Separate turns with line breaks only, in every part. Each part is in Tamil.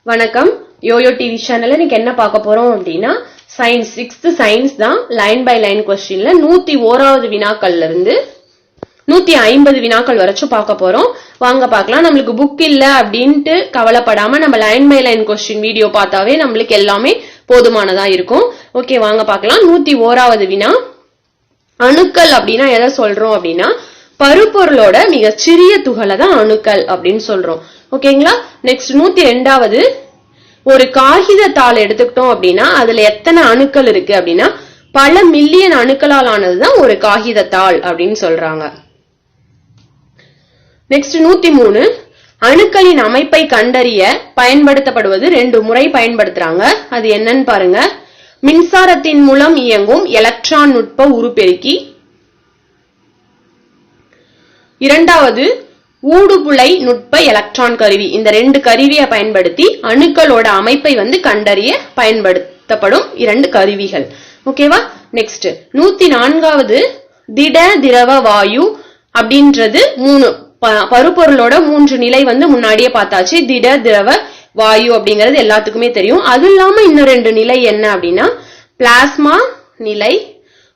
வணக்கம். யோயோ டிவி சேனல்ல இன்னைக்கு என்ன பார்க்க போறோம் அப்படின்னா சயின்ஸ் 6th சயின்ஸ் தான். லைன் பை லைன் கொஸ்டின்ல 101வது வினாக்கள்ல இருந்து 150 வினாக்கள் வரைக்கும் பார்க்க போறோம். வாங்க பார்க்கலாம். நம்மளுக்கு புக் இல்ல அப்படின்ட்டு கவலைப்படாம நம்ம line by line question video பார்த்தாவே நம்மளுக்கு எல்லாமே போதுமானதா இருக்கும். ஓகே, வாங்க பார்க்கலாம். 101வது வினா, அணுக்கள் அப்படின்னா எதை சொல்றோம் அப்படின்னா பருப்பொருளோட மிக சிறிய துகளை தான் அணுக்கள் அப்படின்னு சொல்றோம். ஓகேங்களா. நெக்ஸ்ட் 102வது, ஒரு காகித தாள் எடுத்துக்கிட்டோம் அப்படின்னா அதுல எத்தனை அணுக்கள் இருக்கு அப்படின்னா பல மில்லியன் அணுக்களால் ஆனதுதான் ஒரு காகித தாள் அப்படின்னு சொல்றாங்க. நெக்ஸ்ட் 103, அணுக்களின் அமைப்பை கண்டறிய பயன்படுத்தப்படுவது 2 முறை பயன்படுத்துறாங்க. அது என்னன்னு பாருங்க. மின்சாரத்தின் மூலம் இயங்கும் எலக்ட்ரான் நுட்ப உருப்பெருக்கி. இரண்டாவது ஊடுபுழை நுட்ப எலக்ட்ரான் கருவி. இந்த 2 கருவியை பயன்படுத்தி அணுக்களோட அமைப்பை கண்டறிய பயன்படுத்தப்படும் 2 கருவிகள். ஓகேவா. நெக்ஸ்ட் 104வது, திட திரவ வாயு அப்படின்றது 3 பருப்பொருளோட 3 நிலை முன்னாடியே பார்த்தாச்சு. திட திரவ வாயு அப்படிங்கிறது எல்லாத்துக்குமே தெரியும். அது இல்லாம இன்னும் 2 நிலை என்ன அப்படின்னா பிளாஸ்மா நிலை,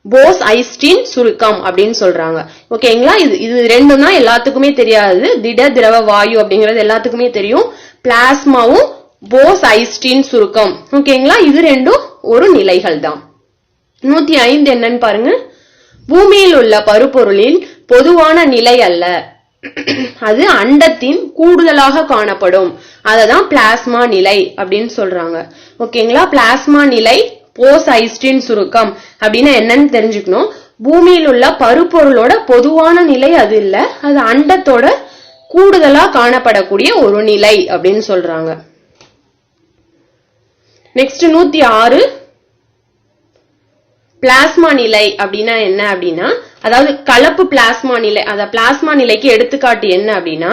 போஸ் ஐன்ஸ்டீன் சுருக்கம் அப்படின்னு சொல்றாங்க. ஓகேங்களா. இது ரெண்டும் தான் எல்லாத்துக்குமே தெரியாது. திட திரவ வாயு அப்படிங்கிறது எல்லாத்துக்குமே தெரியும். பிளாஸ்மாவும் போஸ் ஐன்ஸ்டீன் சுருக்கம். ஓகேங்களா. இது ரெண்டும் ஒரு நிலைகள் தான். 105 என்னன்னு பாருங்க. பூமியில் உள்ள பருப்பொருளில் பொதுவான நிலை அல்ல, அது அண்டத்தின் கூடுதலாக காணப்படும், அததான் பிளாஸ்மா நிலை அப்படின்னு சொல்றாங்க. ஓகேங்களா. பிளாஸ்மா நிலை, போஸ் ஐன்ஸ்டீன் சுருக்கம் அப்படின்னா என்னன்னு தெரிஞ்சுக்கணும். பூமியில் உள்ள பருப்பொருளோட பொதுவான நிலை அது இல்ல, அது அண்டத்தோட கூடுதலா காணப்படக்கூடிய ஒரு நிலை அப்படின்னு சொல்றாங்க. நெக்ஸ்ட் 106, பிளாஸ்மா நிலை அப்படின்னா என்ன அப்படின்னா அதாவது கலப்பு பிளாஸ்மா நிலை. அத பிளாஸ்மா நிலைக்கு எடுத்துக்காட்டு என்ன அப்படின்னா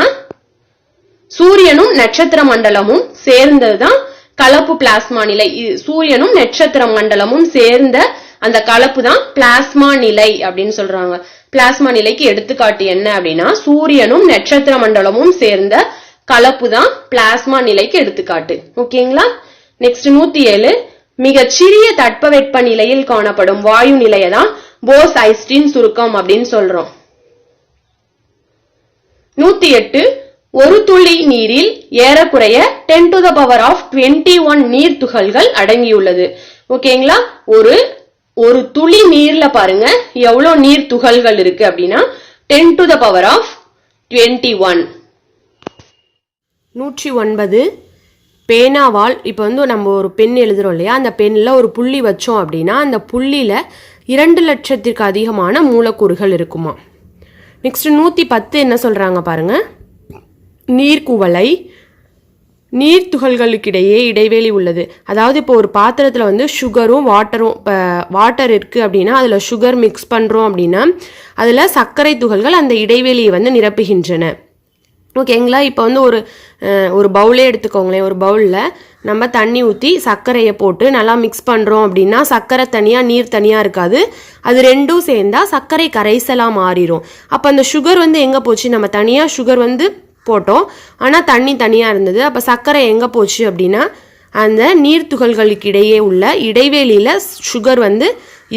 சூரியனும் நட்சத்திர மண்டலமும் சேர்ந்ததுதான் கலப்பு பிளாஸ்மா நிலை. சூரியனும் நட்சத்திர மண்டலமும் சேர்ந்த அந்த கலப்பு தான் பிளாஸ்மா நிலை அப்படின்னு சொல்றாங்க. பிளாஸ்மா நிலைக்கு எடுத்துக்காட்டு என்ன அப்படின்னா சூரியனும் நட்சத்திர மண்டலமும் சேர்ந்த கலப்பு தான் பிளாஸ்மா நிலைக்கு எடுத்துக்காட்டு. ஓகேங்களா. நெக்ஸ்ட் 107, மிகச் சிறிய தட்பவெப்ப நிலையில் காணப்படும் வாயு நிலையை தான் போஸ் ஐன்ஸ்டீன் சுருக்கம் அப்படின்னு சொல்றோம். 108, ஒரு துளி நீரில் ஏறக்குறைய 10⁻21 நீர் துகள்கள் அடங்கியுள்ளது. ஓகேங்களா. ஒரு துளி நீர்ல பாருங்க எவ்வளவு நீர் துகள்கள் இருக்கு அப்படின்னா 10⁻21. 109, பேனாவால் இப்ப நம்ம ஒரு பென் எழுதுறோம் இல்லையா, அந்த பென்ல ஒரு புள்ளி வச்சோம் அப்படின்னா அந்த புள்ளியில 2 லட்சத்திற்கு அதிகமான மூலக்கூறுகள் இருக்குமா. நெக்ஸ்ட் 110 என்ன சொல்றாங்க பாருங்க. நீர்க்குவளை, நீர் துகள்களுக்கிடையே இடைவெளி உள்ளது. அதாவது இப்போ ஒரு பாத்திரத்துல சுகரும் வாட்டர் இருக்கு அப்படின்னா அதுல சுகர் மிக்ஸ் பண்றோம் அப்படின்னா அதுல சர்க்கரை துகள்கள் அந்த இடைவெளியை நிரப்புகின்றன. ஓகேங்களா. இப்போ ஒரு பவுலே எடுத்துக்கோங்களேன். ஒரு பவுல்ல நம்ம தண்ணி ஊற்றி சர்க்கரையை போட்டு நல்லா மிக்ஸ் பண்ணுறோம் அப்படின்னா சர்க்கரை தனியாக நீர் தனியாக இருக்காது, அது ரெண்டும் சேர்ந்தா சர்க்கரை கரைசலாக மாறிடும். அப்போ அந்த சுகர் எங்கே போச்சு, நம்ம தனியாக சுகர் போட்டோம் ஆனால் தண்ணி தனியாக இருந்தது. அப்போ சர்க்கரை எங்கே போச்சு அப்படின்னா அந்த நீர் துகள்களுக்கு இடையே உள்ள இடைவெளியில் சுகர்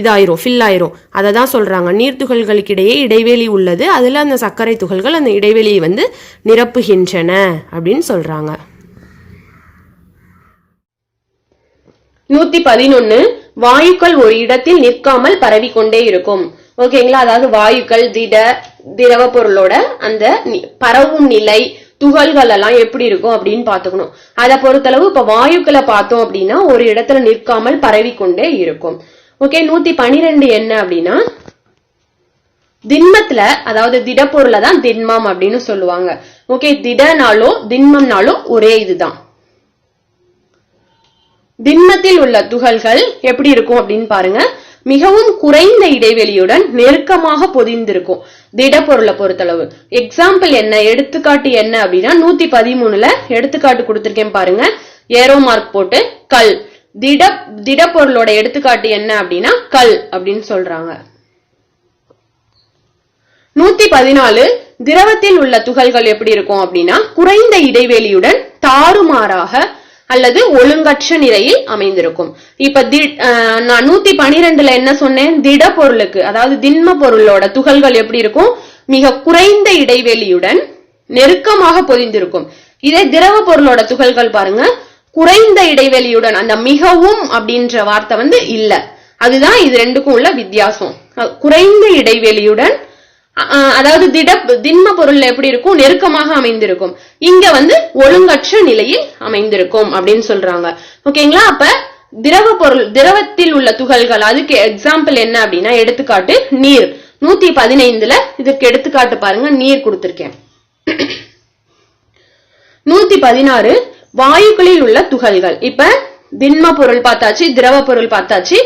இதாயிரும், ஃபில் ஆயிரும். அதை தான் சொல்கிறாங்க நீர் துகள்களுக்கு இடையே இடைவெளி உள்ளது, அதில் அந்த சர்க்கரை துகள்கள் அந்த இடைவெளியை நிரப்புகின்றன அப்படின்னு சொல்கிறாங்க. 111, வாயுக்கள் ஒரு இடத்தில் நிற்காமல் பரவிக்கொண்டே இருக்கும். ஓகேங்களா. அதாவது வாயுக்கள் திரவ பொருளோட அந்த பரவும் நிலை துகள்கள் எல்லாம் எப்படி இருக்கும் அப்படின்னு பாத்துக்கணும். அதை பொறுத்தளவு இப்ப வாயுக்களை பார்த்தோம் அப்படின்னா ஒரு இடத்துல நிற்காமல் பரவிக்கொண்டே இருக்கும். ஓகே. 112 என்ன அப்படின்னா திண்மத்துல, அதாவது திடப்பொருளை தான் திண்மம் அப்படின்னு சொல்லுவாங்க. ஓகே. திடனாலும் திண்மம்னாலும் ஒரே இதுதான். திண்மத்தில் உள்ள துகள்கள் எப்படி இருக்கும் அப்படின்னு பாருங்க. மிகவும் குறைந்த இடைவெளியுடன் நெருக்கமாக பொதிந்திருக்கும் திடப்பொருளை பொறுத்தளவு. எக்ஸாம்பிள் என்ன, எடுத்துக்காட்டு என்ன அப்படின்னா 113ல எடுத்துக்காட்டு கொடுத்திருக்கேன் பாருங்க. ஏரோ மார்க் போட்டு கல். திடப்பொருளோட எடுத்துக்காட்டு என்ன அப்படின்னா கல் அப்படின்னு சொல்றாங்க. 114, திரவத்தில் உள்ள துகள்கள் எப்படி இருக்கும் அப்படின்னா குறைந்த இடைவெளியுடன் தாறுமாறாக அல்லது ஒழுங்கற்ற நிலையில் அமைந்திருக்கும். இப்ப 112ல என்ன சொன்னேன், திட பொருளுக்கு அதாவது திண்ம பொருளோட துகள்கள் எப்படி இருக்கும், மிக குறைந்த இடைவெளியுடன் நெருக்கமாக பொதிந்திருக்கும். இதே திரவ பொருளோட துகள்கள் பாருங்க, குறைந்த இடைவெளியுடன், அந்த மிகவும் அப்படின்ற வார்த்தை இல்ல, அதுதான் இது ரெண்டுக்கும் உள்ள வித்தியாசம். குறைந்த இடைவெளியுடன், அதாவது திண்ம பொருள்ல எப்படி இருக்கும், நெருக்கமாக அமைந்திருக்கும். இங்க ஒழுங்கற்ற நிலையில் அமைந்திருக்கும் அப்படின்னு சொல்றாங்க. ஓகேங்களா? அப்ப திரவ பொருள், திரவத்தில் உள்ள துகள்கள், அதுக்கு எக்ஸாம்பிள் என்ன அப்படின்னா, எடுத்துக்காட்டு நீர். 115ல இதுக்கு எடுத்துக்காட்டு பாருங்க, நீர் கொடுத்திருக்கேன். 116 வாயுக்களில் உள்ள துகள்கள். இப்ப திண்ம பொருள் பார்த்தாச்சு, திரவ பொருள் பார்த்தாச்சு.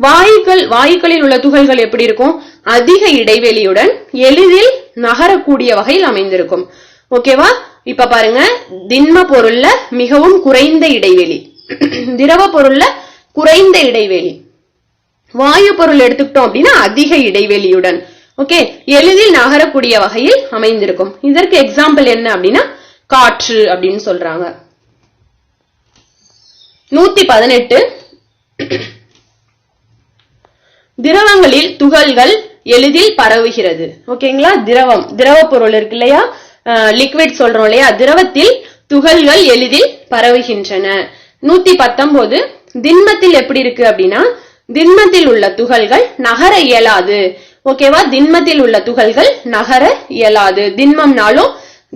வாயுக்களில் உள்ள துகள்கள் எப்படி இருக்கும், அதிக இடைவெளியுடன் எளிதில் நகரக்கூடிய வகையில் அமைந்திருக்கும். ஓகேவா? இப்ப பாருங்க, திண்ம பொருள்ல மிகவும் குறைந்த இடைவெளி, திரவ பொருள்ல குறைந்த இடைவெளி, வாயு பொருள் எடுத்துக்கிட்டோம் அப்படின்னா அதிக இடைவெளியுடன், ஓகே, எளிதில் நகரக்கூடிய வகையில் அமைந்திருக்கும். இதற்கு எக்ஸாம்பிள் என்ன அப்படின்னா காற்று அப்படின்னு சொல்றாங்க. 118 திரவங்களில் துகள்கள் எளிதில் பரவுகிறது. ஓகேங்களா? திரவ பொருள் இருக்கு இல்லையா, லிக்விட் சொல்றோம் இல்லையா, திரவத்தில் துகள்கள் எளிதில் பரவுகின்றன. 119 திண்மத்தில் எப்படி இருக்கு அப்படின்னா, திண்மத்தில் உள்ள துகள்கள் நகர இயலாது. ஓகேவா? திண்மத்தில் உள்ள துகள்கள் நகர இயலாது. திண்மம்னாலும்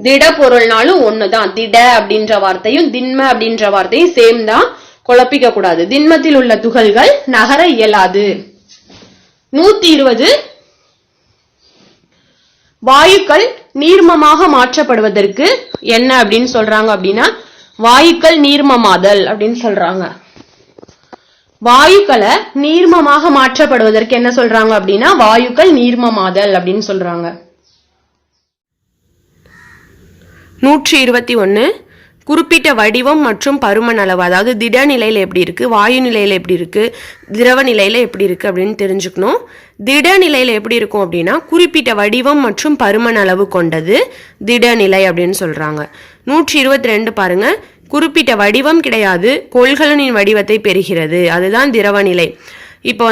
திட பொருள்னாலும் ஒண்ணுதான். திட அப்படின்ற வார்த்தையும் திண்ம அப்படின்ற வார்த்தையும் சேம் தான், குழப்பிக்க கூடாது. திண்மத்தில் உள்ள துகள்கள் நகர இயலாது. 120 வாயுக்கள் நீர்மமாக மாற்றப்படுவதற்கு என்ன அப்படின்னு சொல்றாங்க அப்படின்னா, வாயுக்கள் நீர்மமாதல் அப்படின்னு சொல்றாங்க. வாயுக்களை நீர்மமாக மாற்றப்படுவதற்கு என்ன சொல்றாங்க அப்படின்னா, வாயுக்கள் நீர்மமாதல் அப்படின்னு சொல்றாங்க. 121 குறிப்பிட்ட வடிவம் மற்றும் பருமன் அளவு, அதாவது திட நிலையில எப்படி இருக்கு, வாயு நிலையில எப்படி இருக்கு, திரவ நிலையில எப்படி இருக்கு அப்படின்னு தெரிஞ்சுக்கணும். திட நிலையில எப்படி இருக்கும் அப்படின்னா, குறிப்பிட்ட வடிவம் மற்றும் பருமன் அளவு கொண்டது திடநிலை அப்படின்னு சொல்றாங்க. 122 பாருங்க, குறிப்பிட்ட வடிவம் கிடையாது, கொள்கலனின் வடிவத்தை பெறுகிறது, அதுதான் திரவ நிலை. இப்போ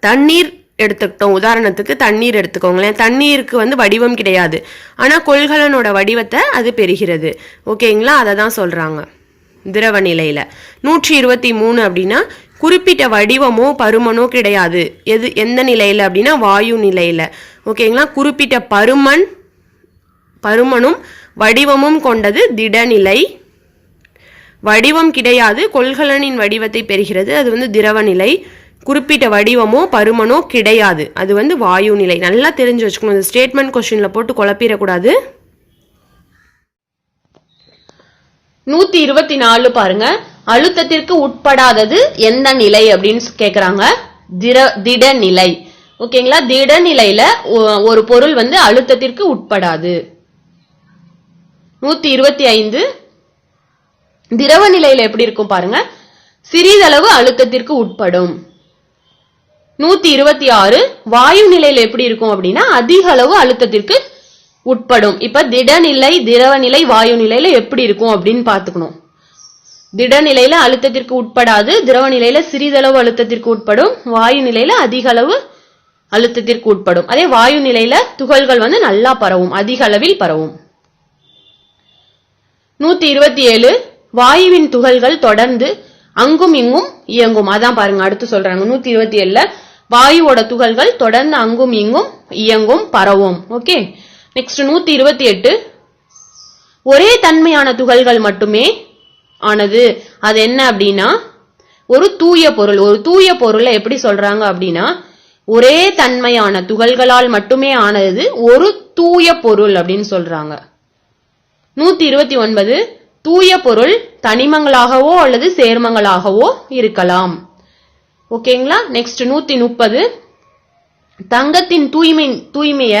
தண்ணீர் எடுத்துக்கிட்டோம், உதாரணத்துக்கு தண்ணீர் எடுத்துக்கோங்களேன். தண்ணீருக்கு வடிவம் கிடையாது, ஆனா கொள்கலனோட வடிவத்தை அது பெறுகிறது. ஓகேங்களா? அதை தான் சொல்றாங்க திரவ நிலையில. 123 அப்படின்னா, குறிப்பிட்ட வடிவமோ பருமனோ கிடையாது, எந்த நிலையில அப்படின்னா வாயு நிலையில. ஓகேங்களா? குறிப்பிட்ட பருமனும் வடிவமும் கொண்டது திடநிலை. வடிவம் கிடையாது, கொள்கலனின் வடிவத்தை பெறுகிறது, அது திரவ நிலை. குறிப்பிட்ட வடிவமோ பருமனோ கிடையாது, அது வாயு நிலை. நல்லா தெரிஞ்சு வச்சுக்கணும், இந்த ஸ்டேட்மெண்ட் கொஸ்டின்ல போட்டு குழப்பிடக்கூடாது. 124 பாருங்க, அழுத்தத்திற்கு உட்படாதது எந்த நிலை அப்படின்னு கேக்குறாங்க, திடநிலை. ஓகேங்களா? திடநிலையில ஒரு பொருள் அழுத்தத்திற்கு உட்படாது. 125 திரவ நிலையில எப்படி இருக்கும் பாருங்க, சிறிதளவு அழுத்தத்திற்கு உட்படும். 126 வாயு நிலையில எப்படி இருக்கும் அப்படின்னா, அதிக அளவு அழுத்தத்திற்கு உட்படும். இப்ப திடநிலை, திரவ நிலை, வாயு நிலையில எப்படி இருக்கும் அப்படின்னு பாத்துக்கணும். திடநிலையில அழுத்தத்திற்கு உட்படாது, திரவ நிலையில சிறிதளவு அழுத்தத்திற்கு உட்படும், வாயு நிலையில அதிக அளவு அழுத்தத்திற்கு உட்படும். அதே வாயு நிலையில துகள்கள் நல்லா பரவும், அதிக அளவில் பரவும். 127 வாயுவின் துகள்கள் தொடர்ந்து அங்கும் இங்கும் இயங்கும். அதான் பாருங்க அடுத்து சொல்றாங்க 127ல, வாயுவோட துகள்கள் தொடர்ந்து அங்கும் இங்கும் இயங்கும், பரவும். ஓகே, நெக்ஸ்ட் 128 ஒரே தன்மையான துகள்கள் மட்டுமே ஆனது. அது என்ன அப்படின்னா, ஒரு தூய பொருள். ஒரு தூய பொருளை எப்படி சொல்றாங்க அப்படின்னா, ஒரே தன்மையான துகள்களால் மட்டுமே ஆனது ஒரு தூய பொருள் அப்படின்னு சொல்றாங்க. 129 தூய பொருள் தனிமங்களாகவோ அல்லது சேர்மங்களாகவோ இருக்கலாம். ஓகேங்களா? நெக்ஸ்ட் 130 தங்கத்தின் தூய்மைய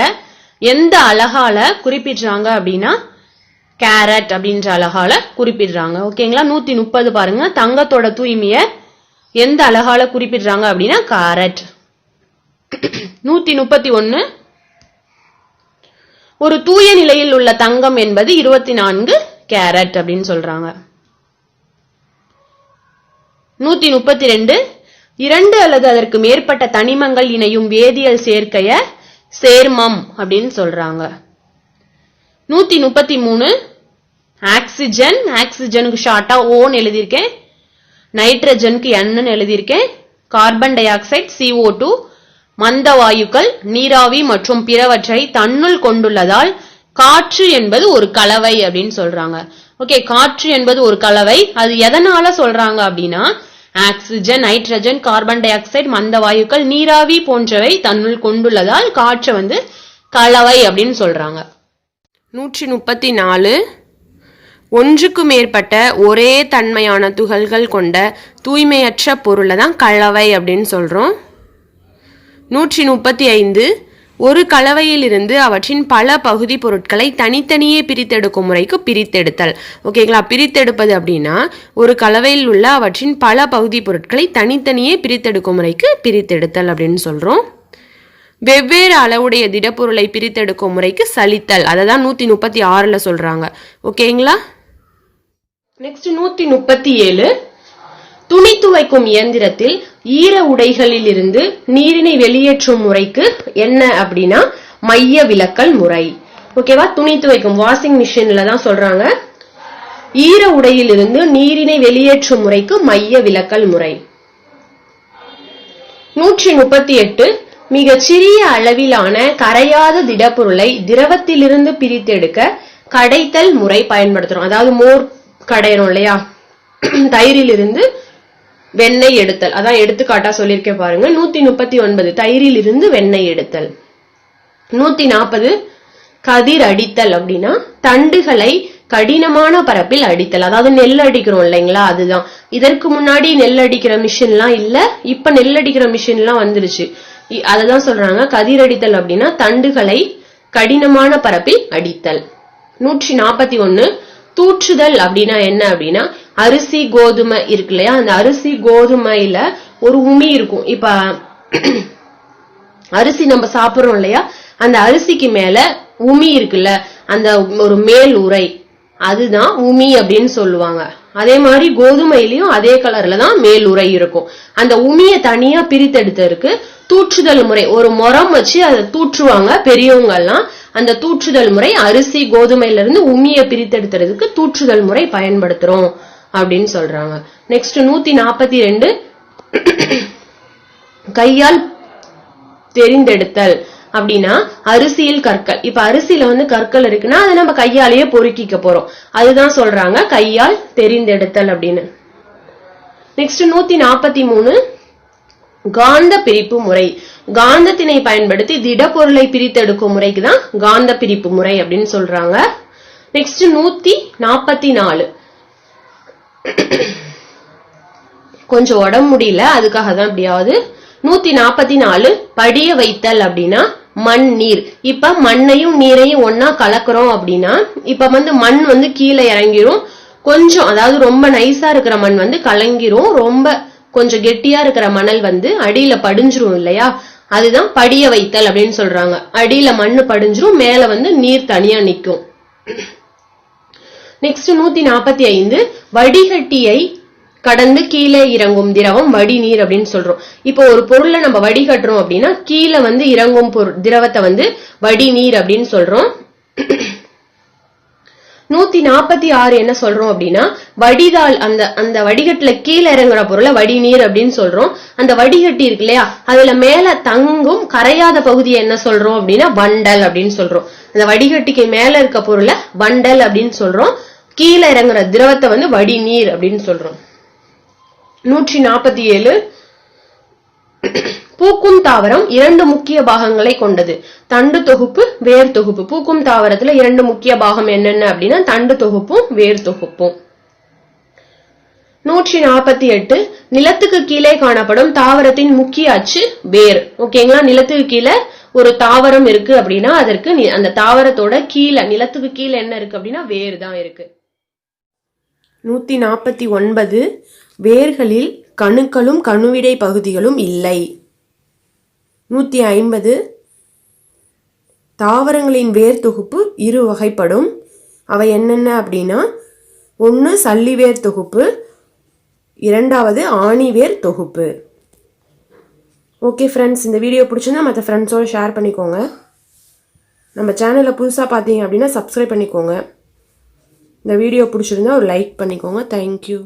எந்த அலகால குறிப்பிடுறாங்க அப்படின்னா, கேரட் அப்படின்ற அலகால குறிப்பிடுறாங்க. ஓகேங்களா? 130 பாருங்க, தங்கத்தோட தூய்மைய எந்த அலகால குறிப்பிடுறாங்க அப்படின்னா கேரட். 131 ஒரு தூய நிலையில் உள்ள தங்கம் என்பது 24 கேரட் அப்படின்னு சொல்றாங்க. 132 2 அல்லது அதற்கு மேற்பட்ட தனிமங்கள் இணையும் வேதியியல் சேர்க்கைய சேர்மம் அப்படின்னு சொல்றாங்க. 133 ஆக்சிஜன், ஆக்சிஜனுக்கு ஷார்ட்டா ஓன்னு எழுதியிருக்கேன், நைட்ரஜனுக்கு N எழுதியிருக்கேன், கார்பன் டை ஆக்சைடு CO2 மந்த வாயுக்கள் நீராவி மற்றும் பிறவற்றை தன்னுள் கொண்டுள்ளதால் காற்று என்பது ஒரு கலவை அப்படின்னு சொல்றாங்க. ஓகே, காற்று என்பது ஒரு கலவை. அது எதனால சொல்றாங்க அப்படின்னா oxygen, nitrogen, carbon di oxide, மந்த வாயுக்கள், நீராவி போன்றவை தன்னுள் கொண்டுள்ளதால் காற்று வந்து கலவை அப்படின்னு சொல்றாங்க. 134 ஒன்றுக்கு மேற்பட்ட ஒரே தன்மையான துகள்கள் கொண்ட தூய்மையற்ற பொருளை தான் கலவை அப்படின்னு சொல்றோம். 135 ஒரு கலவையிலிருந்து அவற்றின் பல பகுதி பொருட்களை தனித்தனியே பிரித்தெடுக்கும் முறைக்கு பிரித்தெடுத்தல். ஓகேங்களா, பிரித்தெடுப்பது அப்படின்னா ஒரு கலவையில் உள்ள அவற்றின் பல பகுதி பொருட்களை தனித்தனியே பிரித்தெடுக்கும் முறைக்கு பிரித்தெடுத்தல் அப்படின்னு சொல்றோம். வெவ்வேறு அளவுடைய திடப்பொருளை பிரித்தெடுக்கும் முறைக்கு சலித்தல், அதை தான் 136ல சொல்றாங்க. ஓகேங்களா. நெக்ஸ்ட் 137 துணி துவைக்கும் இயந்திரத்தில் ஈர உடைகளில் இருந்து நீரினை வெளியேற்றும் முறைக்கு என்ன அப்படின்னா மைய விலக்கல் முறை. ஓகேவா, துணி துவைக்கும் வாஷிங் மிஷின்ல தான் சொல்றாங்க. ஈர உடையில் இருந்து நீரினை வெளியேற்றும் முறைக்கு மைய விலக்கல் முறை. 138 மிகச் சிறிய அளவிலான கரையாத திடப்பொருளை திரவத்திலிருந்து பிரித்தெடுக்க கடைத்தல் முறை பயன்படுத்துறோம். அதாவது மோர் கடையணும் இல்லையா, தயிரில் இருந்து வெண்ணெய் எடுத்தல், அதான் எடுத்துக்காட்டா சொல்லியிருக்கேன் பாருங்க. 139 தயிரில் இருந்து வெண்ணெய் எடுத்தல். 140 கதிர் அடித்தல் அப்படின்னா தண்டுகளை கடினமான பரப்பில் அடித்தல், அதாவது நெல் அடிக்கிறோம் இல்லைங்களா, அதுதான். இதற்கு முன்னாடி நெல் அடிக்கிற மிஷின்லாம் இல்ல, இப்ப நெல் அடிக்கிற மிஷின்லாம் வந்துருச்சு. அததான் சொல்றாங்க கதிர் அடித்தல் அப்படின்னா தண்டுகளை கடினமான பரப்பில் அடித்தல். 141 தூற்றுதல் அப்படின்னா என்ன அப்படின்னா அரிசி கோதுமை இருக்கு இல்லையா, அந்த அரிசி கோதுமையில ஒரு உமி இருக்கும். இப்ப அரிசி நம்ம சாப்பிடுறோம் இல்லையா, அந்த அரிசிக்கு மேல உமி இருக்குல்ல, அந்த ஒரு மேல் உரை, அதுதான் உமி அப்படின்னு சொல்லுவாங்க. அதே மாதிரி கோதுமையிலயும் அதே கலர்ல தான் மேல் உரை இருக்கும். அந்த உமிய தனியா பிரித்தெடுத்ததுக்கு தூற்றுதல் முறை, ஒரு முறம் வச்சு அதை தூற்றுவாங்க பெரியவங்க எல்லாம். அந்த தூற்றுதல் முறை அரிசி கோதுமையில இருந்து உமிய பிரித்தெடுத்துறதுக்கு தூற்றுதல் முறை பயன்படுத்துறோம் அப்படின்னு சொல்றாங்க. நெக்ஸ்ட் 142 கையால் தெரிந்தெடுத்தல் அப்படின்னா அரிசியில் கற்கள். இப்ப அரிசியில வந்து கற்கள் இருக்குன்னா அதை நம்ம கையாலேயே பொறுக்கிக்க போறோம், அதுதான் சொல்றாங்க கையால் தெரிந்தெடுத்தல் அப்படின்னு. நெக்ஸ்ட் 143 காந்த பிரிப்பு முறை. காந்தத்தினை பயன்படுத்தி திடப்பொருளை பிரித்தெடுக்கும் முறைக்கு தான் காந்த பிரிப்பு முறை அப்படின்னு சொல்றாங்க. நெக்ஸ்ட் 144 கொஞ்சம் உடம்பு முடியல, அதுக்காக தான் இப்படியாவது. 144 படிய வைத்தல் அப்படின்னா மண் நீர். இப்ப மண்ணையும் நீரையும் ஒன்னா கலக்குறோம் அப்படின்னா இப்ப வந்து மண் வந்து கீழே இறங்கிரும், கொஞ்சம் அதாவது ரொம்ப நைஸா இருக்கிற மண் வந்து கலங்கிரும், ரொம்ப கொஞ்சம் கெட்டியா இருக்கிற மணல் வந்து அடியில படிஞ்சிரும் இல்லையா, அதுதான் படிய வைத்தல் அப்படின்னு சொல்றாங்க. அடியில மண்ணு படிஞ்சிரும், மேல வந்து நீர் தனியா நிக்கும். நெக்ஸ்ட் 145 வடிகட்டியை கடந்து கீழே இறங்கும் திரவம் வடிநீர் அப்படின்னு சொல்றோம். இப்போ ஒரு பொருளை நம்ம வடிகட்டுறோம் அப்படின்னா கீழே வந்து இறங்கும் திரவத்தை வந்து வடிநீர் அப்படின்னு சொல்றோம். 146 என்ன சொல்றோம் அப்படின்னா வடிதால், அந்த வடிகட்டுல கீழே இறங்குற பொருளை வடிநீர் அப்படின்னு சொல்றோம். அந்த வடிகட்டி இருக்கு இல்லையா, அதுல மேல தங்கும் கரையாத பகுதியை என்ன சொல்றோம் அப்படின்னா வண்டல் அப்படின்னு சொல்றோம். அந்த வடிகட்டிக்கு மேல இருக்க பொருளை வண்டல் அப்படின்னு சொல்றோம். கீழே இறங்குற திரவத்தை வந்து வடிநீர் அப்படின்னு சொல்றோம். 147 பூக்கும் தாவரம் 2 முக்கிய பாகங்களை கொண்டது, தண்டு தொகுப்பு வேர் தொகுப்பு. பூக்கும் தாவரத்துல 2 முக்கிய பாகம் என்னென்ன அப்படின்னா தண்டு தொகுப்பும் வேர் தொகுப்பும். 148 நிலத்துக்கு கீழே காணப்படும் தாவரத்தின் முக்கிய அச்சு வேர். ஓகேங்களா, நிலத்துக்கு கீழே ஒரு தாவரம் இருக்கு அப்படின்னா அதற்கு அந்த தாவரத்தோட கீழே நிலத்துக்கு கீழே என்ன இருக்கு அப்படின்னா வேர் தான் இருக்கு. 149 வேர்களில் கணுக்களும் கணுவிடை பகுதிகளும் இல்லை. 150 தாவரங்களின் வேர் தொகுப்பு 2 வகைப்படும். அவை என்னென்ன அப்படின்னா 1 சல்லி வேர் தொகுப்பு, இரண்டாவது ஆணிவேர் தொகுப்பு. ஓகே ஃப்ரெண்ட்ஸ், இந்த வீடியோ பிடிச்சிருந்தா மற்ற ஃப்ரெண்ட்ஸோடு ஷேர் பண்ணிக்கோங்க. நம்ம சேனலில் புதுசாக பார்த்தீங்க அப்படின்னா சப்ஸ்கிரைப் பண்ணிக்கோங்க. இந்த வீடியோ பிடிச்சிருந்தா ஒரு லைக் பண்ணிக்கோங்க. தேங்க்யூ.